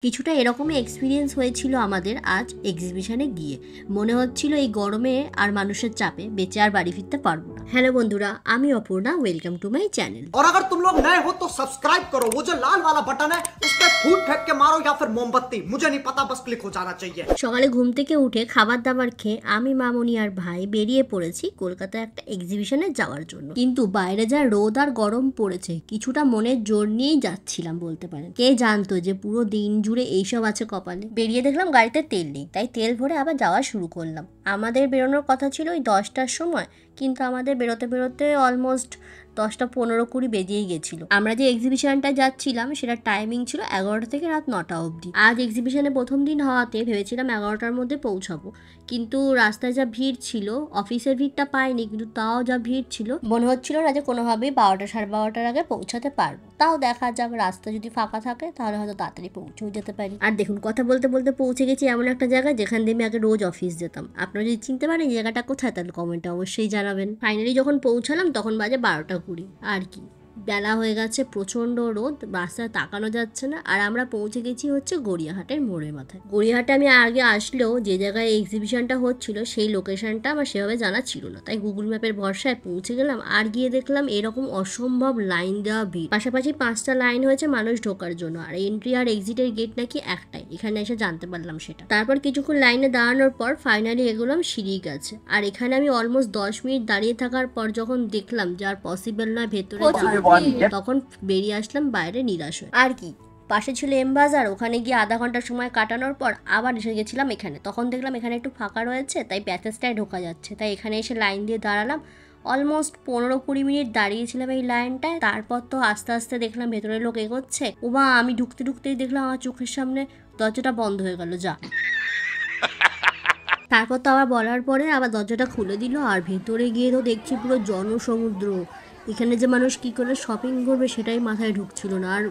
কিছুটা এরকমই এক্সপিরিয়েন্স হয়েছিল আমাদের আজ এক্সিবিশনে গিয়ে। মনে হচ্ছিল এই গরমে আর মানুষের চাপে বেঁচে আর বাড়ি ফিরতে পারবো না। হ্যালো বন্ধুরা, আমি Aparna, welcome to my channel. और अगर तुम लोग नए हो तो सब्सक्राइब करो, वो जो लाल वाला बटन है उस पर फूट फेंक के मारो या फिर मोमबत्ती, मुझे नहीं पता, बस क्लिक हो जाना चाहिए। সকালে ঘুম থেকে উঠে খাবার দাবার খেয়ে আমি, মামনি আর ভাই বেরিয়ে পড়েছি কলকাতায় একটা এক্সিবিশনে যাওয়ার জন্য। কিন্তু বাইরে যা রোদ আর গরম পড়েছে, কিছুটা মনের জোর নিয়েই যাচ্ছিলাম বলতে পারেন। কে জানতো যে পুরো দিন জুড়ে এইসব আছে কপালে। বেরিয়ে দেখলাম গাড়িতে তেল নেই, তাই তেল ভরে আবার যাওয়া শুরু করলাম। আমাদের বেরোনোর কথা ছিল ওই 10টার সময়, কিন্তু আমাদের বেরোতে বেরোতে অলমোস্ট 10টা 15-20 বেজেই গেছিলো। আমরা যে এক্সিবিশনটা যাচ্ছিলাম সেটা টাইমিং ছিল 11টা থেকে রাত 9টা অবধি। আজ এক্সিবিশনে প্রথম দিন হওয়াতে ভেবেছিলাম 11টার মধ্যে পৌঁছাবো, কিন্তু রাস্তায় যা ভিড় ছিল, অফিসের ভিড়টা পাইনি, কিন্তু তাও যা ভিড় ছিল মনে হচ্ছিল না যে কোনোভাবেই 12টা 12:30 আগে পৌঁছাতে পারবো। তাও দেখা যাক, রাস্তা যদি ফাঁকা থাকে তাহলে হয়তো তাড়াতাড়ি পৌঁছেও যেতে পারি। আর দেখুন, কথা বলতে বলতে পৌঁছে গেছি এমন একটা জায়গায় যেখান দিয়ে আমি আগে রোজ অফিস যেতাম। আপনারা যদি চিনতে পারেন এই জায়গাটা কোথায়, তাহলে কমেন্টে অবশ্যই জানাবেন। ফাইনালি যখন পৌঁছালাম তখন বাজে 12টা 20। আর কি বেলা হয়ে গেছে, প্রচণ্ড রোদ, রাস্তায় তাকানো যাচ্ছে না। আর আমরা পৌঁছে গেছি হচ্ছে গড়িয়াহাটের মোড়ের মাথায়। গড়িয়াহাটে আমি আগে আসলেও যে জায়গায় এক্সিবিশনটা হচ্ছিল সেই লোকেশনটা আমার সেভাবে জানা ছিল না, তাই গুগল ম্যাপের ভরসায় পৌঁছে গেলাম। আর গিয়ে দেখলাম এরকম অসম্ভব লাইন দেওয়া ভিড়। পাশাপাশি 5টা লাইন হয়েছে মানুষ ঢোকার জন্য, আর এন্ট্রি আর এক্সিটের গেট নাকি একটাই। এখানে এসে জানতে পারলাম সেটা। তারপর কিছুক্ষণ লাইনে দাঁড়ানোর পর ফাইনালি এগোলাম সিঁড়ির কাছে। আর এখানে আমি অলমোস্ট 10 মিনিট দাঁড়িয়ে থাকার পর যখন দেখলাম যে আর পসিবল নয় ভেতরে, তখন বেরিয়ে আসলাম বাইরে নিরাশ হয়ে। আর কি, পাশে ছিল এম বাজার, ওখানে গিয়ে আধা ঘন্টার সময় কাটানোর পর আবার এসে গেছিলাম এখানে। তখন দেখলাম এখানে একটু ফাঁকা রয়েছে, তাই প্যাসেজটায় ঢোকা যাচ্ছে, তাই এখানে এসে লাইন দিয়ে দাঁড়ালাম। অলমোস্ট 15-20 মিনিট দাঁড়িয়েছিলাম এই লাইনটায়। তারপর তো আস্তে আস্তে দেখলাম ভেতরে লোক এগোচ্ছে। ওমা, আমি ঢুকতে ঢুকতেই দেখলাম আমার চোখের সামনে দরজাটা বন্ধ হয়ে গেল। যা, তারপর তো আবার বলার পরে আবার দরজাটা খুলে দিল। আর ভেতরে গিয়ে তো দেখছি পুরো জনসমুদ্র। এখানে যে মানুষ কি করে শপিং করবে সেটাই মাথায় ঢুকছিল না। আর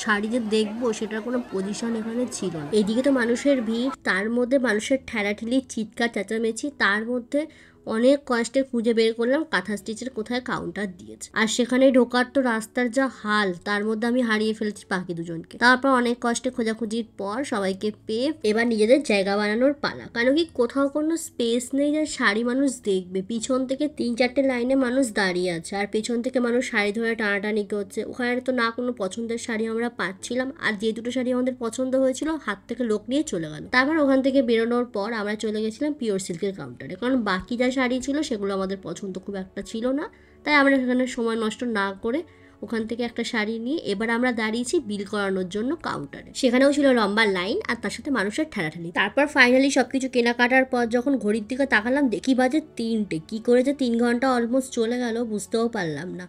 শাড়ি যে দেখবো সেটার কোনো পজিশন এখানে ছিল না। এদিকে তো মানুষের ভিড়, তার মধ্যে মানুষের ঠেলাঠেলি, চিৎকার চেঁচামেচি, তার মধ্যে অনেক কষ্টে খুঁজে বের করলাম কাঁথা স্টিচের কোথায় কাউন্টার দিয়েছে। আর সেখানে ঢোকার তো রাস্তার যা হাল, তার মধ্যে আমি হারিয়ে ফেলেছি বাকি দুজনকে। তারপর অনেক কষ্টে খোঁজাখুঁজির পর সবাইকে পেয়ে এবার নিজেদের জায়গা বানানোর পালা। কেন কি কোথাও কোনো স্পেস নেই যে শাড়ি মানুষ দেখবে। পিছন থেকে 3-4টে লাইনে মানুষ দাঁড়িয়ে আছে, আর পেছন থেকে মানুষ শাড়ি ধরে টানাটানি করছে। ওখানে তো না কোনো পছন্দের শাড়ি আমরা পাচ্ছিলাম, আর যে দুটো শাড়ি আমাদের পছন্দ হয়েছিল হাত থেকে লোক নিয়ে চলে গেল। তারপর ওখান থেকে বেরোনোর পর আমরা চলে গেছিলাম পিওর সিল্কের কাউন্টারে, কারণ বাকি যা শাড়ি ছিল সেগুলো আমাদের পছন্দ খুব একটা ছিল না। তাই আমরা সেখানে সময় নষ্ট না করে ওখান থেকে একটা শাড়ি নিয়ে এবার আমরা দাঁড়িয়েছি বিল করানোর জন্য কাউন্টারে। সেখানেও ছিল লম্বা লাইন আর তার সাথে মানুষের ঠেলাঠেলি। তারপর ফাইনালি সবকিছু কেনাকাটার পর যখন ঘড়ির দিকে তাকালাম, দেখি বাজে 3টে। কি করে যে 3 ঘন্টা অলমোস্ট চলে গেল বুঝতেও পারলাম না।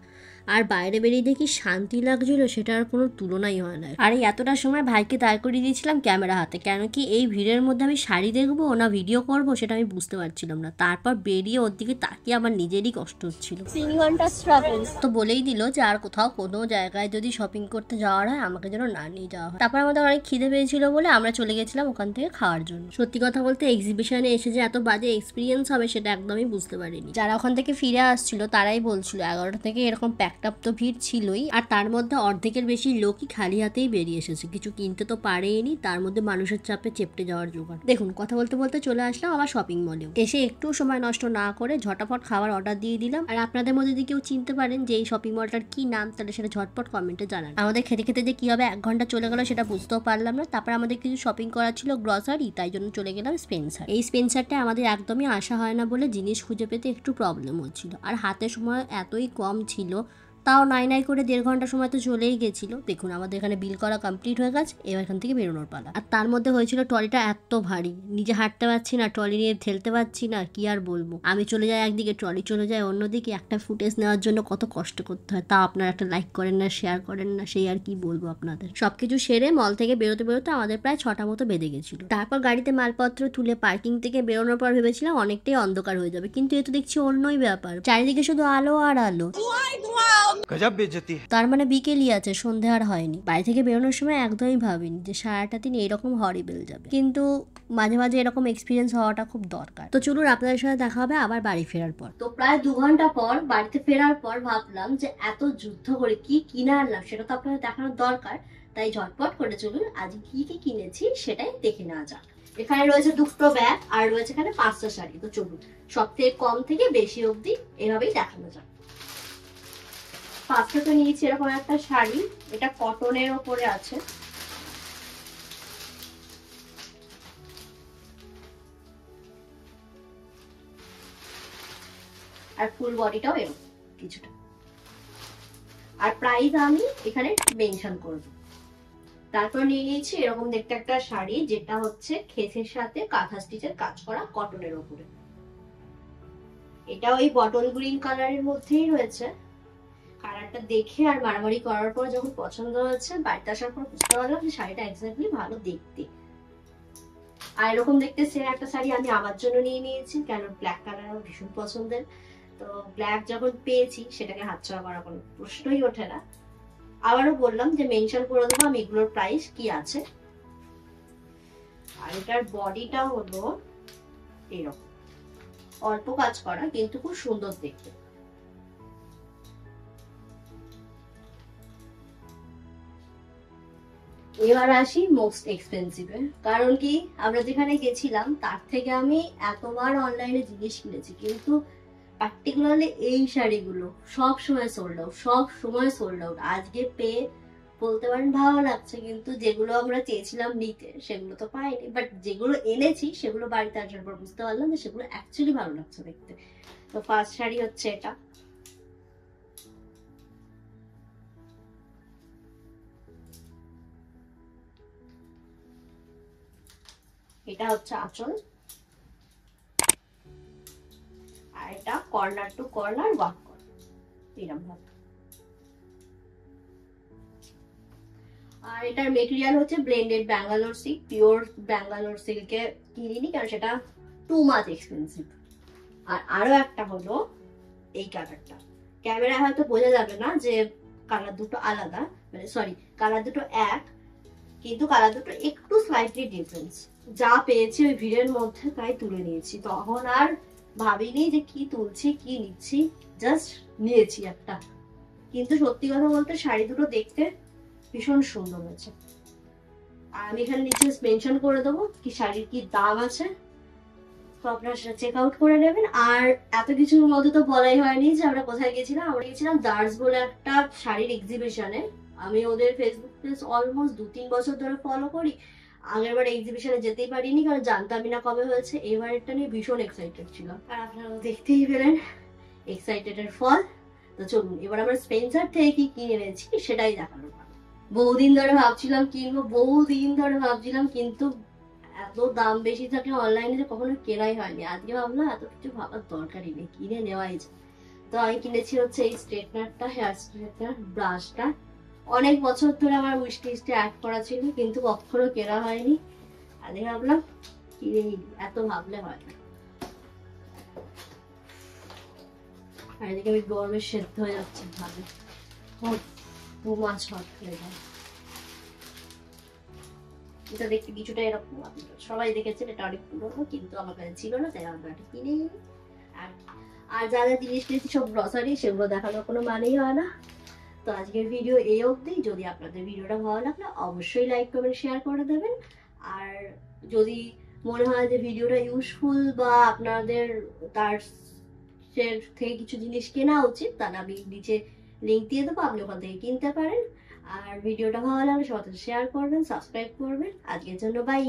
আর বাইরে বেরিয়ে দেখি শান্তি লাগছিল, সেটা আর কোনো তুলনাই হয় না। আর এই এতটা সময় ভাইকে দাঁড় করিয়ে দিয়েছিলাম ক্যামেরা হাতে, কেন কি এই ভিড়ের মধ্যে আমি শাড়ি দেখবো না ভিডিও করবো সেটা আমি বুঝতে পারছিলাম না। তারপর বেরিয়ে ওর দিকে তাকিয়ে আমার নিজেরই কষ্ট হচ্ছিল। 3 ঘন্টা স্ট্রাগল তো বলেই দিল যে আর কোথাও কোনো জায়গায় যদি শপিং করতে যাওয়ার হয় আমাকে যেন না নিয়ে যাওয়া হয়। তারপর আমাদের অনেক খিদে পেয়েছিল বলে আমরা চলে গেছিলাম ওখান থেকে খাওয়ার জন্য। সত্যি কথা বলতে এক্সিবিশনে এসে যে এত বাজে এক্সপিরিয়েন্স হবে সেটা একদমই বুঝতে পারিনি। যারা ওখান থেকে ফিরে আসছিল তারাই বলছিল 11টা থেকে এরকম প্যাকড আপ তো ভিড় ছিলই, আর তার মধ্যে অর্ধেকের বেশি লোকই খালি হাতেই বেরিয়ে এসেছে, কিছু কিনতে তো পারেনি। তার মধ্যে মানুষের চাপে চেপটে যাওয়ার জোগাড়। দেখুন, কথা বলতে বলতে চলে আসলাম আবার শপিং মলেও। এসে একটু সময় নষ্ট না করে ঝটাফট খাবার অর্ডার দিয়ে দিলাম। আর আপনাদের মধ্যে যদি কেউ চিনতে পারেন যে এই শপিং মলটার কি নাম, তাহলে সেটা ঝটপট কমেন্টে জানান। আমাদের খেতে খেতে যে কিভাবে 1 ঘন্টা চলে গেল সেটা বুঝতেও পারলাম না। তারপর আমাদের কিছু শপিং করা ছিল গ্রসারি, তাই জন্য চলে গেলাম স্পেন্সার। এই স্পেন্সারটা আমাদের একদমই আসা হয় না বলে জিনিস খুঁজে পেতে একটু প্রবলেম হচ্ছিল। আর হাতে সময় এতই কম ছিল, তাও নাই করে 1.5 ঘন্টা সময় তো চলেই গেছিলো। দেখুন, আমাদের এখানে বিল করা কমপ্লিট হয়ে গেছে, এবার এখান থেকে বেরোনোর পালা। আর তার মধ্যে হয়েছিল ট্রলিটা এত ভারী, নিজে হাঁটতে পারছি না, ট্রলি নিয়ে ঠেলতে পারছি না, কি আর বলবো। আমি চলে যাই একদিকে, ট্রলি চলে যায় অন্যদিকে। একটা ফুটেজ নেওয়ার জন্য কত কষ্ট করতে হয়, তা আপনারা একটা লাইক করেন না, শেয়ার করেন না, সেই আর কি বলবো আপনাদের। সবকিছু সেরে মল থেকে বেরোতে বেরোতে আমাদের প্রায় 6টা মতো বেজে গেছিল। তারপর গাড়িতে মালপত্র তুলে পার্কিং থেকে বেরোনোর পর ভেবেছিলাম অনেকটাই অন্ধকার হয়ে যাবে, কিন্তু এ তো দেখছি অন্যই ব্যাপার। চারিদিকে শুধু আলো আর আলো। गजब बेइज्जती। তার মানে বিকেলই আছে, সন্ধে আর হয়নি। বাড়ি থেকে বেরোনোর সময় একদমই ভাবিনি যে সারাটা দিন এরকম হরিবেল যাবে, কিন্তু মাঝে মাঝে এরকম এক্সপিরিয়েন্স হওয়াটা খুব দরকার। তো চলুন আপনাদের সাথে দেখা হবে আবার বাড়ি ফেরার পর। তো প্রায় 2 ঘন্টা পর বাড়িতে ফেরার পর ভাবলাম যে এত যুদ্ধ করে কি কিনে আনলাম সেটা তো আপনাদের দেখানোর দরকার। তাই ঝটপট করে চলুন আজ কি কি কিনেছি সেটাই দেখে নেওয়া যাক। এখানে রয়েছে দুটো ব্যাগ আর রয়েছে এখানে 5টা শাড়ি। তো চলুন সব থেকে কম থেকে বেশি অবধি এভাবেই দেখানো যাক। ফার্স্টে তো নিয়েছি এরকম একটা শাড়ি, এটা কটনের ওপরে আছে। আর ফুল বডিটাও এরকম কিছুটা। আর প্রাইস আমি এখানে মেনশন করব। তারপর নিয়ে নিয়েছি এরকম দেখতে একটা শাড়ি, যেটা হচ্ছে খেসের সাথে কাঁথা স্টিচের কাজ করা কটনের ওপরে। এটা ওই বটল গ্রিন কালারের মধ্যেই রয়েছে। কালারটা দেখে আর মারামারি করার পর যখন পছন্দ হয়েছে, বাড়িতে আসার পর বুঝতে পারলাম যে শাড়িটা এক্স্যাক্টলি ভালো দেখতে। আর এরকম দেখতে সেম একটা শাড়ি আমি আমার জন্য নিয়ে নিয়েছি, কেন ব্ল্যাক কালার আমার ভীষণ পছন্দের। তো ব্ল্যাক যখন পেয়েছি সেটাকে হাতছাড়া করার কোনো প্রশ্নই ওঠে না। আবারও বললাম যে মেনশন করে দেবো আমি এগুলোর প্রাইস কি আছে। আর এটার বডিটা হলো এরকম, অল্প কাজ করা কিন্তু খুব সুন্দর দেখতে। এবার আসি মোস্ট এক্সপেন্সিভে। কারণ কি, আমরা যেখানে গেছিলাম তার থেকে আমি এতবার অনলাইনে জিনিস কিনেছি, কিন্তু পার্টিকুলারলি এই শাড়িগুলো সব সময় সোল্ড আউট, সব সময় সোল্ড আউট। আজকে পেয়ে বলতে পারেন ভালো লাগছে, কিন্তু যেগুলো আমরা চেয়েছিলাম নিতে সেগুলো তো পাইনি। বাট যেগুলো এনেছি সেগুলো বাড়িতে আসার পর বুঝতে পারলাম যে সেগুলো অ্যাকচুয়ালি ভালো লাগছে দেখতে। তো ফার্স্ট শাড়ি হচ্ছে এটা। এটা হচ্ছে আঁচল, আর এটা কর্নার টু কর্নার ওয়ার্ক করা এরকম ভাবে। আর এটার মেটেরিয়াল হচ্ছে blended Bangalore silk, pure Bangalore সিল্কে কিনিনি কারণ সেটা টু মাচ এক্সপেন্সিভ। আর আরো একটা হলো এই কালারটা, ক্যামেরায় হয়তো বোঝা যাবে না যে কালার দুটো আলাদা, মানে সরি কালার দুটো এক, কিন্তু কালার দুটো একটু স্লাইটলি ডিফারেন্স। যা পেয়েছি ওই ভিড়ের মধ্যে তাই তুলে নিয়েছি, তখন আর ভাবিনি যে কি তুলছি কি নিচ্ছি, জাস্ট নিয়েছি একটা। কিন্তু সত্যি কথা বলতে শাড়ি দুটো দেখতে ভীষণ সুন্দর হয়েছে। আর আমি এখানে নিচে মেনশন করে দেবো কি শাড়ির কি দাম আছে, তো আপনারা সেটা চেক আউট করে নেবেন। আর এত কিছুর মধ্যে তো বলাই হয়নি যে আমরা কোথায় গেছিলাম। আমরা গেছিলাম দার্স বলে একটা শাড়ির এক্সিবিশনে। আমি ওদের ফেসবুক পেজ অলমোস্ট 2-3 বছর ধরে ফলো করি। আগের বার এক্সিবিশনে যেতেই পারিনি কারণ জানতামই না কবে হয়েছে। এবার এটা নিয়ে ভীষণ এক্সাইটেড ছিলাম, আর আপনারা দেখতেই পেলেন এক্সাইটেডের ফল। তো চলুন এবার আমরা স্পেন্সার থেকে কি কিনে এনেছি সেটাই দেখানো। বহুদিন ধরে ভাবছিলাম কিনবো, বহুদিন ধরে ভাবছিলাম, কিন্তু এত দাম বেশি থাকে অনলাইনে যে কখনো কেনাই হয়নি। আজকে ভাবলাম এত কিছু ভাবার দরকারই নেই, কিনে নেওয়াই যায়। তো আমি কিনেছি হচ্ছে এই স্ট্রেটনারটা, হেয়ার স্ট্রেটনার ব্রাশটা। অনেক বছর ধরে আমার উইশ লিস্টে অ্যাড করা ছিল, কিন্তু কখনো কেনা হয়নি। আজকে ভাবলাম কিনে নিই, এত ভাবলে হয় না। আর এদিকে আমি গরমে সেদ্ধ হয়ে যাচ্ছে ভাবে, দু মাছ হট হয়ে যায়। এটা দেখতে কিছুটা এরকম, সবাই দেখেছেন এটা অনেক পুরোনো, কিন্তু আমার কাছে ছিল না তাই আমরা এটা কিনে নিই। আর যা যা জিনিস নিয়েছি সব গ্রসারি, সেগুলো দেখানোর কোনো মানেই হয় না। তো আজকের ভিডিও এই অবধি। যদি আপনাদের ভিডিওটা ভালো লাগলে অবশ্যই লাইক কমেন্ট শেয়ার করে দেবেন। আর যদি মনে হয় যে ভিডিওটা ইউজফুল বা আপনাদের তার থেকে কিছু জিনিস কেনা উচিত, তাহলে আমি নিচে লিঙ্ক দিয়ে দেবো, আপনি ওখান থেকে কিনতে পারেন। আর ভিডিওটা ভালো লাগলে সবার সাথে শেয়ার করবেন, সাবস্ক্রাইব করবেন। আজকের জন্য বাই।